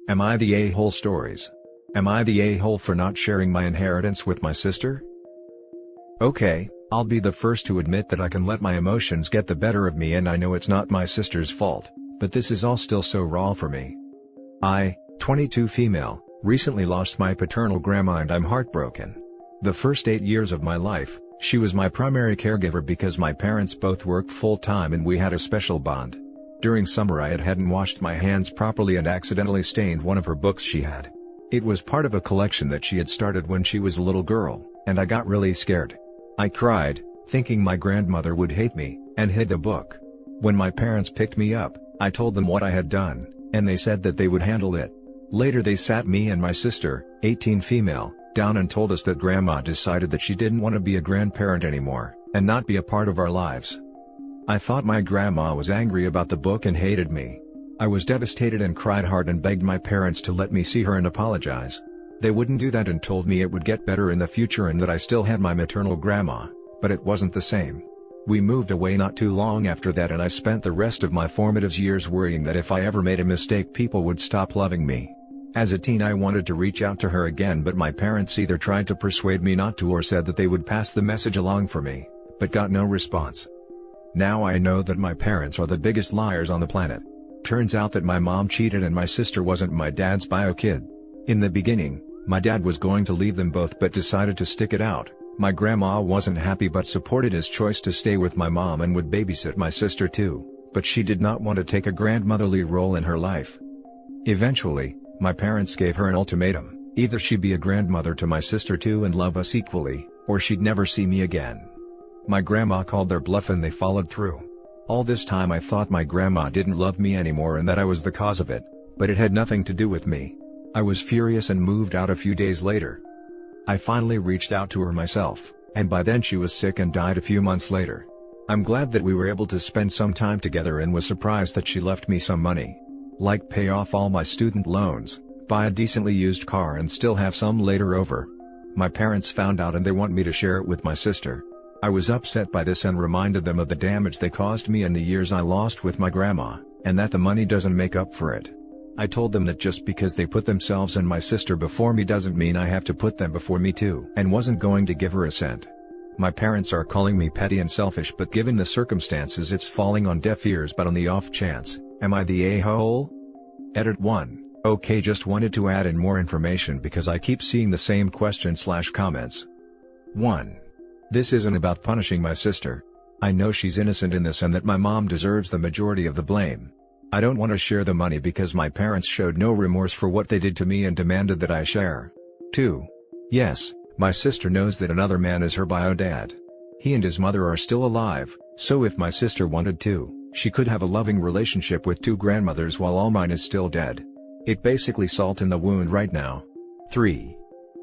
Am I the a-hole stories? Am I the a-hole for not sharing my inheritance with my sister? Okay, I'll be the first to admit that I can let my emotions get the better of me, and I know it's not my sister's fault, but this is all still so raw for me. I, 22 female, recently lost my paternal grandma and I'm heartbroken. The first 8 years of my life, she was my primary caregiver because my parents both worked full-time and we had a special bond. During summer I hadn't washed my hands properly and accidentally stained one of her books she had. It was part of a collection that she had started when she was a little girl, and I got really scared. I cried, thinking my grandmother would hate me, and hid the book. When my parents picked me up, I told them what I had done, and they said that they would handle it. Later they sat me and my sister, 18 female, down and told us that Grandma decided that she didn't want to be a grandparent anymore, and not be a part of our lives. I thought my grandma was angry about the book and hated me. I was devastated and cried hard and begged my parents to let me see her and apologize. They wouldn't do that and told me it would get better in the future and that I still had my maternal grandma, but it wasn't the same. We moved away not too long after that, and I spent the rest of my formative years worrying that if I ever made a mistake people would stop loving me. As a teen I wanted to reach out to her again, but my parents either tried to persuade me not to or said that they would pass the message along for me, but got no response. Now I know that my parents are the biggest liars on the planet. Turns out that my mom cheated and my sister wasn't my dad's bio kid. In the beginning, my dad was going to leave them both but decided to stick it out. My grandma wasn't happy but supported his choice to stay with my mom and would babysit my sister too, but she did not want to take a grandmotherly role in her life. Eventually, my parents gave her an ultimatum: either she'd be a grandmother to my sister too and love us equally, or she'd never see me again. My grandma called their bluff and they followed through. All this time I thought my grandma didn't love me anymore and that I was the cause of it, but it had nothing to do with me. I was furious and moved out a few days later. I finally reached out to her myself, and by then she was sick and died a few months later. I'm glad that we were able to spend some time together and was surprised that she left me some money. Like pay off all my student loans, buy a decently used car and still have some later over. My parents found out and they want me to share it with my sister. I was upset by this and reminded them of the damage they caused me and the years I lost with my grandma, and that the money doesn't make up for it. I told them that just because they put themselves and my sister before me doesn't mean I have to put them before me too, and wasn't going to give her a cent. My parents are calling me petty and selfish, but given the circumstances it's falling on deaf ears. But on the off chance, am I the a-hole? Edit 1. Okay, just wanted to add in more information because I keep seeing the same question/comments. 1. This isn't about punishing my sister. I know she's innocent in this and that my mom deserves the majority of the blame. I don't want to share the money because my parents showed no remorse for what they did to me and demanded that I share. 2. Yes, my sister knows that another man is her bio dad. He and his mother are still alive, so if my sister wanted to, she could have a loving relationship with 2 grandmothers while all mine is still dead. It basically salt in the wound right now. 3.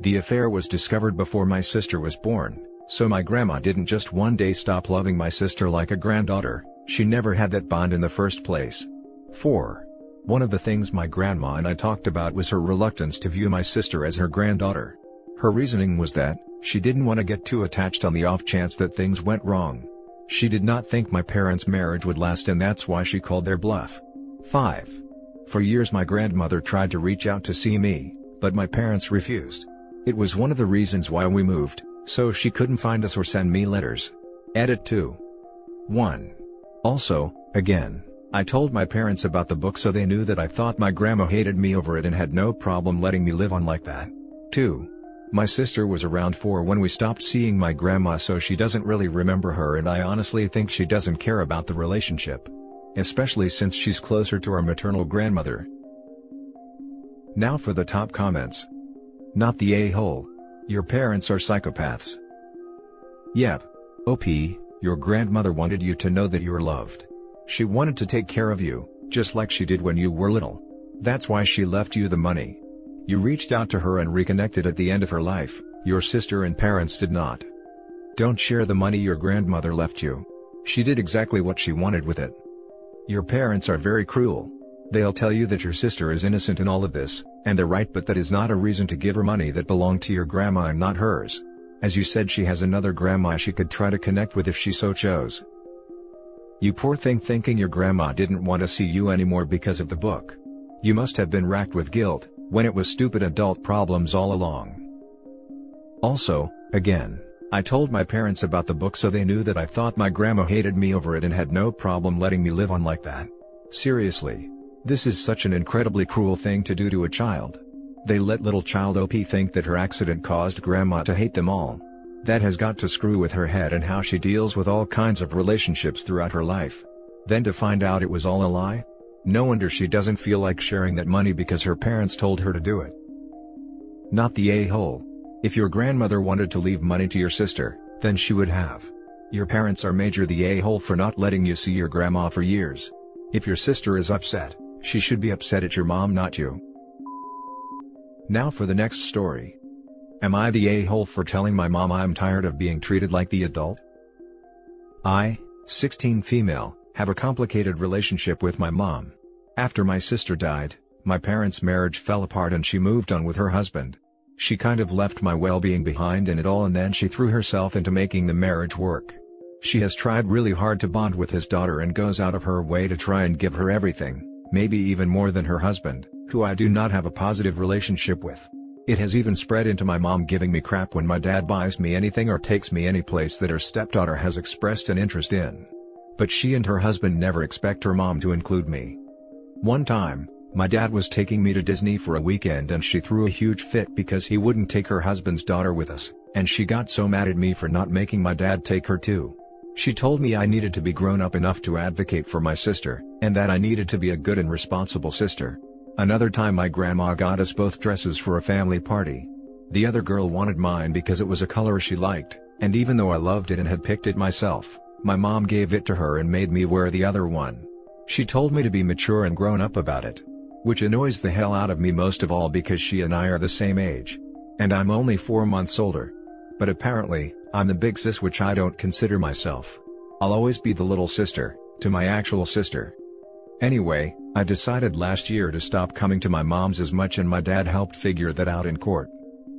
The affair was discovered before my sister was born, so my grandma didn't just one day stop loving my sister like a granddaughter. She never had that bond in the first place. 4. One of the things my grandma and I talked about was her reluctance to view my sister as her granddaughter. Her reasoning was that she didn't want to get too attached on the off chance that things went wrong. She did not think my parents' marriage would last, and that's why she called their bluff. 5. For years my grandmother tried to reach out to see me, but my parents refused. It was one of the reasons why we moved, so she couldn't find us or send me letters. Edit 2. 1. Also, again, I told my parents about the book so they knew that I thought my grandma hated me over it and had no problem letting me live on like that. 2. My sister was around 4 when we stopped seeing my grandma, so she doesn't really remember her, and I honestly think she doesn't care about the relationship. Especially since she's closer to our maternal grandmother. Now for the top comments. Not the a-hole. Your parents are psychopaths. Yep. OP, your grandmother wanted you to know that you're loved. She wanted to take care of you, just like she did when you were little. That's why she left you the money. You reached out to her and reconnected at the end of her life. Your sister and parents did not. Don't share the money your grandmother left you. She did exactly what she wanted with it. Your parents are very cruel. They'll tell you that your sister is innocent in all of this, and they're right, but that is not a reason to give her money that belonged to your grandma and not hers. As you said, she has another grandma she could try to connect with if she so chose. You poor thing, thinking your grandma didn't want to see you anymore because of the book. You must have been racked with guilt, when it was stupid adult problems all along. Also, again, I told my parents about the book so they knew that I thought my grandma hated me over it and had no problem letting me live on like that. Seriously. This is such an incredibly cruel thing to do to a child. They let little child OP think that her accident caused grandma to hate them all. That has got to screw with her head and how she deals with all kinds of relationships throughout her life. Then to find out it was all a lie? No wonder she doesn't feel like sharing that money because her parents told her to do it. Not the a-hole. If your grandmother wanted to leave money to your sister, then she would have. Your parents are major the a-hole for not letting you see your grandma for years. If your sister is upset, she should be upset at your mom, not you. Now for the next story. Am I the a-hole for telling my mom I'm tired of being treated like the adult? I, 16 female, have a complicated relationship with my mom. After my sister died, my parents' marriage fell apart and she moved on with her husband. She kind of left my well-being behind in it all and then she threw herself into making the marriage work. She has tried really hard to bond with his daughter and goes out of her way to try and give her everything, maybe even more than her husband, who I do not have a positive relationship with. It has even spread into my mom giving me crap when my dad buys me anything or takes me any place that her stepdaughter has expressed an interest in. But she and her husband never expect her mom to include me. One time, my dad was taking me to Disney for a weekend and she threw a huge fit because he wouldn't take her husband's daughter with us, and she got so mad at me for not making my dad take her too. She told me I needed to be grown up enough to advocate for my sister, and that I needed to be a good and responsible sister. Another time my grandma got us both dresses for a family party. The other girl wanted mine because it was a color she liked, and even though I loved it and had picked it myself, my mom gave it to her and made me wear the other one. She told me to be mature and grown up about it. Which annoys the hell out of me most of all because she and I are the same age. And I'm only 4 months older. But apparently, I'm the big sis, which I don't consider myself. I'll always be the little sister, to my actual sister. Anyway, I decided last year to stop coming to my mom's as much and my dad helped figure that out in court.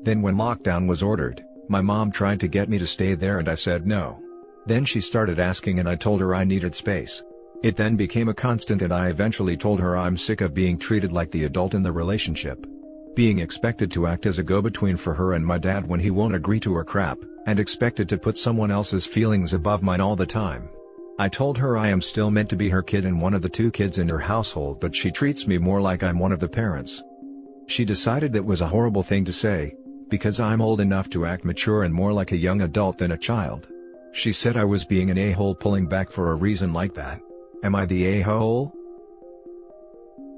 Then when lockdown was ordered, my mom tried to get me to stay there and I said no. Then she started asking and I told her I needed space. It then became a constant and I eventually told her I'm sick of being treated like the adult in the relationship. Being expected to act as a go-between for her and my dad when he won't agree to her crap, and expected to put someone else's feelings above mine all the time. I told her I am still meant to be her kid and one of the 2 kids in her household, but she treats me more like I'm one of the parents. She decided that was a horrible thing to say, because I'm old enough to act mature and more like a young adult than a child. She said I was being an a-hole pulling back for a reason like that. Am I the a-hole?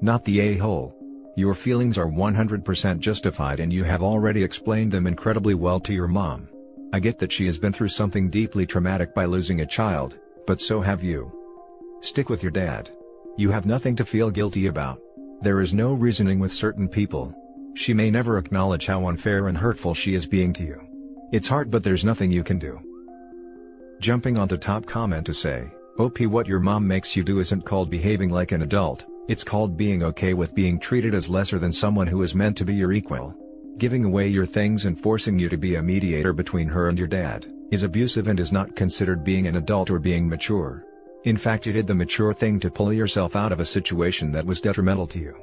Not the a-hole. Your feelings are 100% justified and you have already explained them incredibly well to your mom. I get that she has been through something deeply traumatic by losing a child, but so have you. Stick with your dad. You have nothing to feel guilty about. There is no reasoning with certain people. She may never acknowledge how unfair and hurtful she is being to you. It's hard, but there's nothing you can do. Jumping onto top comment to say, OP, what your mom makes you do isn't called behaving like an adult, it's called being okay with being treated as lesser than someone who is meant to be your equal. Giving away your things and forcing you to be a mediator between her and your dad is abusive and is not considered being an adult or being mature. In fact, you did the mature thing to pull yourself out of a situation that was detrimental to you.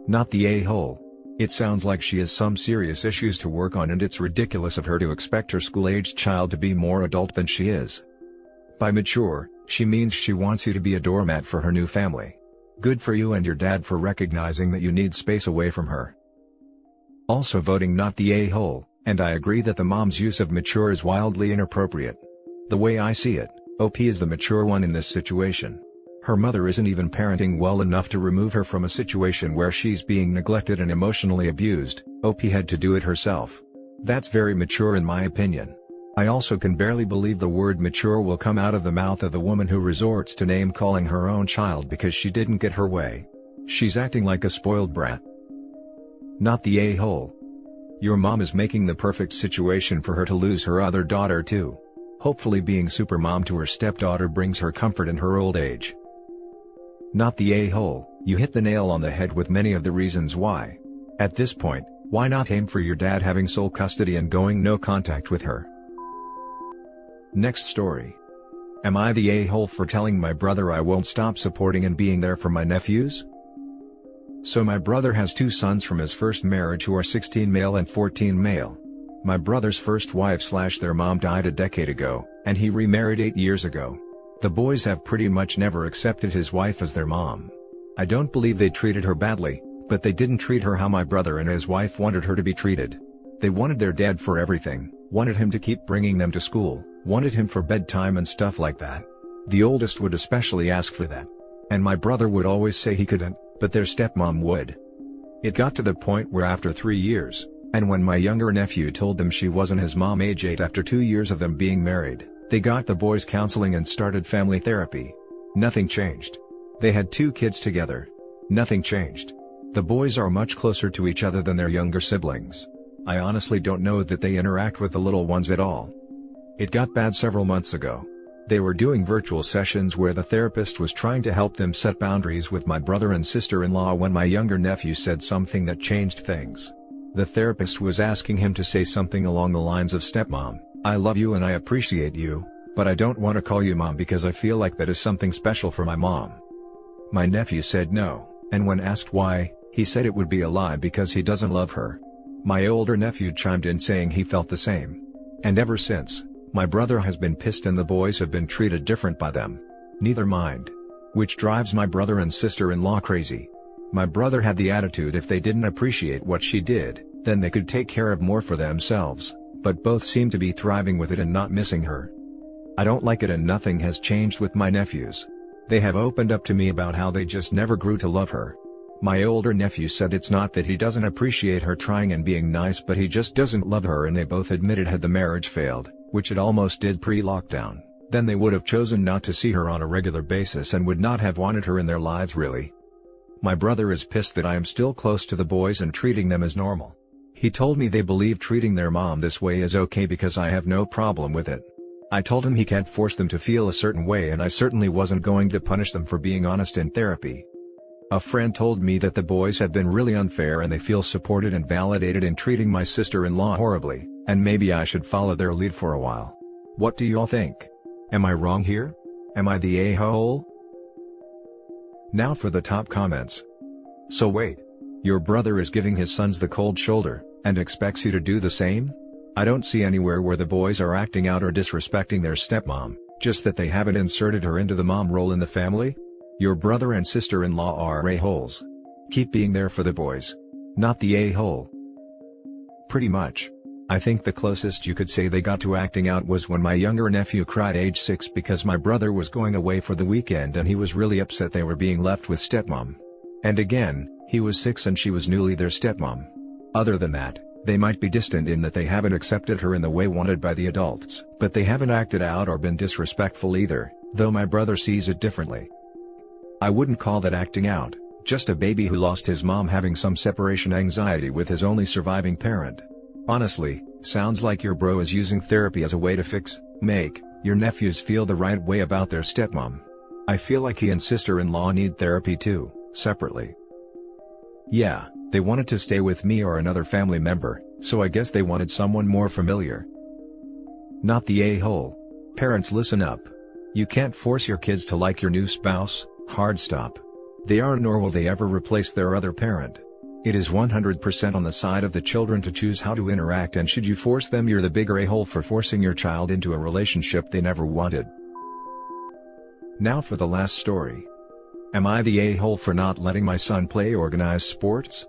Not the a-hole. It sounds like she has some serious issues to work on and it's ridiculous of her to expect her school-aged child to be more adult than she is. By mature, she means she wants you to be a doormat for her new family. Good for you and your dad for recognizing that you need space away from her. Also voting not the a-hole, and I agree that the mom's use of mature is wildly inappropriate. The way I see it, OP is the mature one in this situation. Her mother isn't even parenting well enough to remove her from a situation where she's being neglected and emotionally abused. OP had to do it herself. That's very mature in my opinion. I also can barely believe the word mature will come out of the mouth of the woman who resorts to name-calling her own child because she didn't get her way. She's acting like a spoiled brat. Not the a-hole. Your mom is making the perfect situation for her to lose her other daughter too. Hopefully being super mom to her stepdaughter brings her comfort in her old age. Not the a-hole. You hit the nail on the head with many of the reasons why. At this point, why not aim for your dad having sole custody and going no contact with her? Next story. Am I the a-hole for telling my brother I won't stop supporting and being there for my nephews? So my brother has two sons from his first marriage who are 16 male and 14 male. My brother's first wife/their mom died a decade ago, and he remarried 8 years ago. The boys have pretty much never accepted his wife as their mom. I don't believe they treated her badly, but they didn't treat her how my brother and his wife wanted her to be treated. They wanted their dad for everything, wanted him to keep bringing them to school, wanted him for bedtime and stuff like that. The oldest would especially ask for that. And my brother would always say he couldn't, but their stepmom would. It got to the point where after 3 years, and when my younger nephew told them she wasn't his mom age 8 after 2 years of them being married, they got the boys counseling and started family therapy. Nothing changed. They had 2 kids together. Nothing changed. The boys are much closer to each other than their younger siblings. I honestly don't know that they interact with the little ones at all. It got bad several months ago. They were doing virtual sessions where the therapist was trying to help them set boundaries with my brother and sister-in-law when my younger nephew said something that changed things. The therapist was asking him to say something along the lines of, "Stepmom, I love you and I appreciate you, but I don't want to call you mom because I feel like that is something special for my mom." My nephew said no, and when asked why, he said it would be a lie because he doesn't love her. My older nephew chimed in saying he felt the same. And ever since, my brother has been pissed and the boys have been treated different by them. Neither mind. Which drives my brother and sister-in-law crazy. My brother had the attitude if they didn't appreciate what she did, then they could take care of more for themselves, but both seem to be thriving with it and not missing her. I don't like it and nothing has changed with my nephews. They have opened up to me about how they just never grew to love her. My older nephew said it's not that he doesn't appreciate her trying and being nice, but he just doesn't love her, and they both admitted had the marriage failed, which it almost did pre-lockdown, then they would have chosen not to see her on a regular basis and would not have wanted her in their lives really. My brother is pissed that I am still close to the boys and treating them as normal. He told me they believe treating their mom this way is okay because I have no problem with it. I told him he can't force them to feel a certain way, and I certainly wasn't going to punish them for being honest in therapy. A friend told me that the boys have been really unfair and they feel supported and validated in treating my sister-in-law horribly, and maybe I should follow their lead for a while. What do y'all think? Am I wrong here? Am I the a-hole? Now for the top comments. So wait. Your brother is giving his sons the cold shoulder, and expects you to do the same? I don't see anywhere where the boys are acting out or disrespecting their stepmom, just that they haven't inserted her into the mom role in the family? Your brother and sister-in-law are a-holes. Keep being there for the boys. Not the a-hole. Pretty much. I think the closest you could say they got to acting out was when my younger nephew cried age 6 because my brother was going away for the weekend and he was really upset they were being left with stepmom. And again, he was 6 and she was newly their stepmom. Other than that, they might be distant in that they haven't accepted her in the way wanted by the adults, but they haven't acted out or been disrespectful either, though my brother sees it differently. I wouldn't call that acting out, just a baby who lost his mom having some separation anxiety with his only surviving parent. Honestly, sounds like your bro is using therapy as a way to make your nephews feel the right way about their stepmom. I feel like he and sister-in-law need therapy too, separately. Yeah, they wanted to stay with me or another family member, so I guess they wanted someone more familiar. Not the a-hole. Parents, listen up. You can't force your kids to like your new spouse. Hard stop. They aren't, nor will they ever replace their other parent. It is 100% on the side of the children to choose how to interact, and should you force them, you're the bigger a-hole for forcing your child into a relationship they never wanted. Now for the last story. Am I the a-hole for not letting my son play organized sports?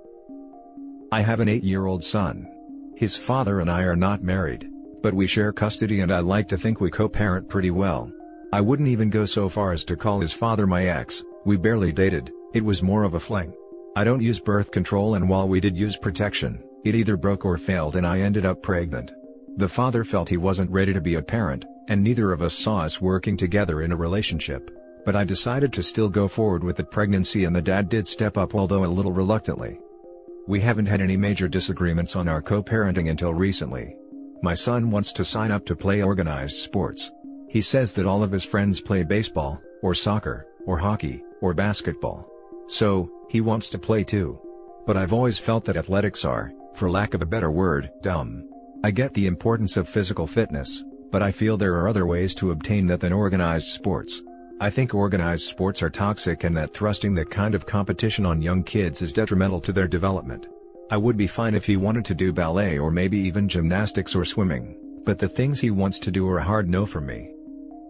I have an 8-year-old son. His father and I are not married, but we share custody and I like to think we co-parent pretty well. I wouldn't even go so far as to call his father my ex. We barely dated, it was more of a fling. I don't use birth control, and while we did use protection, it either broke or failed and I ended up pregnant. The father felt he wasn't ready to be a parent, and neither of us saw us working together in a relationship. But I decided to still go forward with the pregnancy, and the dad did step up, although a little reluctantly. We haven't had any major disagreements on our co-parenting until recently. My son wants to sign up to play organized sports. He says that all of his friends play baseball, or soccer, or hockey, or basketball. So, he wants to play too. But I've always felt that athletics are, for lack of a better word, dumb. I get the importance of physical fitness, but I feel there are other ways to obtain that than organized sports. I think organized sports are toxic and that thrusting that kind of competition on young kids is detrimental to their development. I would be fine if he wanted to do ballet or maybe even gymnastics or swimming, but the things he wants to do are a hard no for me.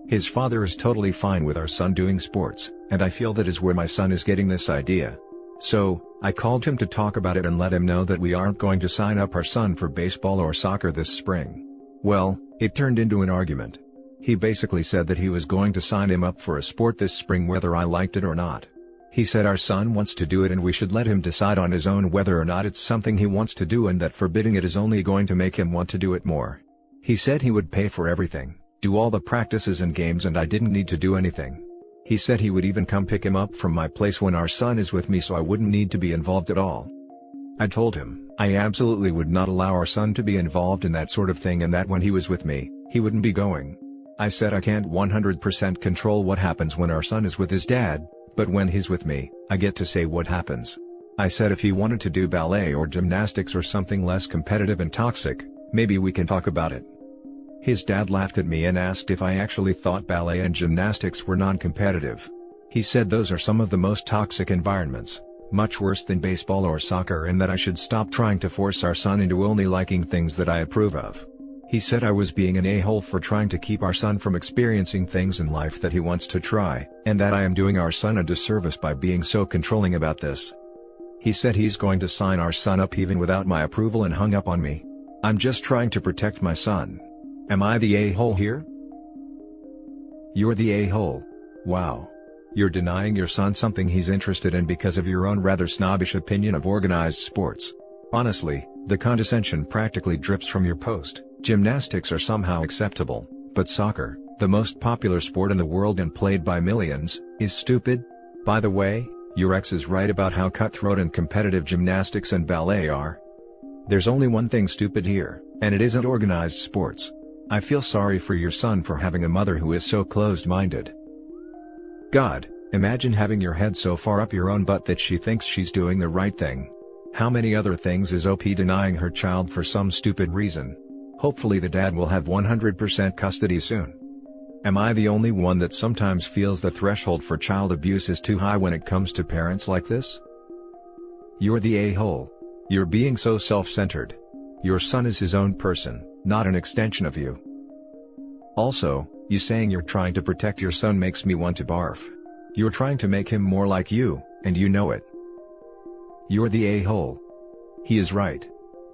His father is totally fine with our son doing sports, and I feel that is where my son is getting this idea. So, I called him to talk about it and let him know that we aren't going to sign up our son for baseball or soccer this spring. Well, it turned into an argument. He basically said that he was going to sign him up for a sport this spring whether I liked it or not. He said our son wants to do it and we should let him decide on his own whether or not it's something he wants to do and that forbidding it is only going to make him want to do it more. He said he would pay for everything, do all the practices and games and I didn't need to do anything. He said he would even come pick him up from my place when our son is with me so I wouldn't need to be involved at all. I told him I absolutely would not allow our son to be involved in that sort of thing and that when he was with me, he wouldn't be going. I said I can't 100% control what happens when our son is with his dad, but when he's with me, I get to say what happens. I said if he wanted to do ballet or gymnastics or something less competitive and toxic, maybe we can talk about it. His dad laughed at me and asked if I actually thought ballet and gymnastics were non-competitive. He said those are some of the most toxic environments, much worse than baseball or soccer, and that I should stop trying to force our son into only liking things that I approve of. He said I was being an a-hole for trying to keep our son from experiencing things in life that he wants to try, and that I am doing our son a disservice by being so controlling about this. He said he's going to sign our son up even without my approval and hung up on me. I'm just trying to protect my son. Am I the a-hole here? You're the a-hole. Wow. You're denying your son something he's interested in because of your own rather snobbish opinion of organized sports. Honestly, the condescension practically drips from your post. Gymnastics are somehow acceptable, but soccer, the most popular sport in the world and played by millions, is stupid? By the way, your ex is right about how cutthroat and competitive gymnastics and ballet are. There's only one thing stupid here, and it isn't organized sports. I feel sorry for your son for having a mother who is so closed-minded. God, imagine having your head so far up your own butt that she thinks she's doing the right thing. How many other things is OP denying her child for some stupid reason? Hopefully the dad will have 100% custody soon. Am I the only one that sometimes feels the threshold for child abuse is too high when it comes to parents like this? You're the a-hole. You're being so self-centered. Your son is his own person, not an extension of you. Also, you saying you're trying to protect your son makes me want to barf. You're trying to make him more like you, and you know it. You're the a-hole. He is right.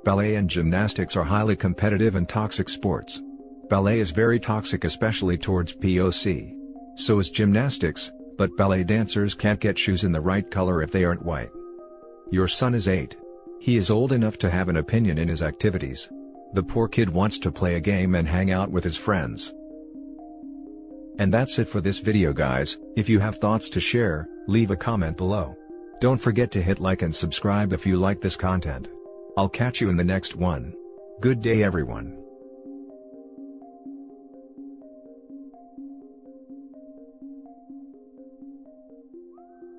Ballet and gymnastics are highly competitive and toxic sports. Ballet is very toxic, especially towards POC. So is gymnastics, but ballet dancers can't get shoes in the right color if they aren't white. Your son is 8. He is old enough to have an opinion in his activities. The poor kid wants to play a game and hang out with his friends. And that's it for this video, guys. If you have thoughts to share, leave a comment below. Don't forget to hit like and subscribe if you like this content. I'll catch you in the next one. Good day, everyone.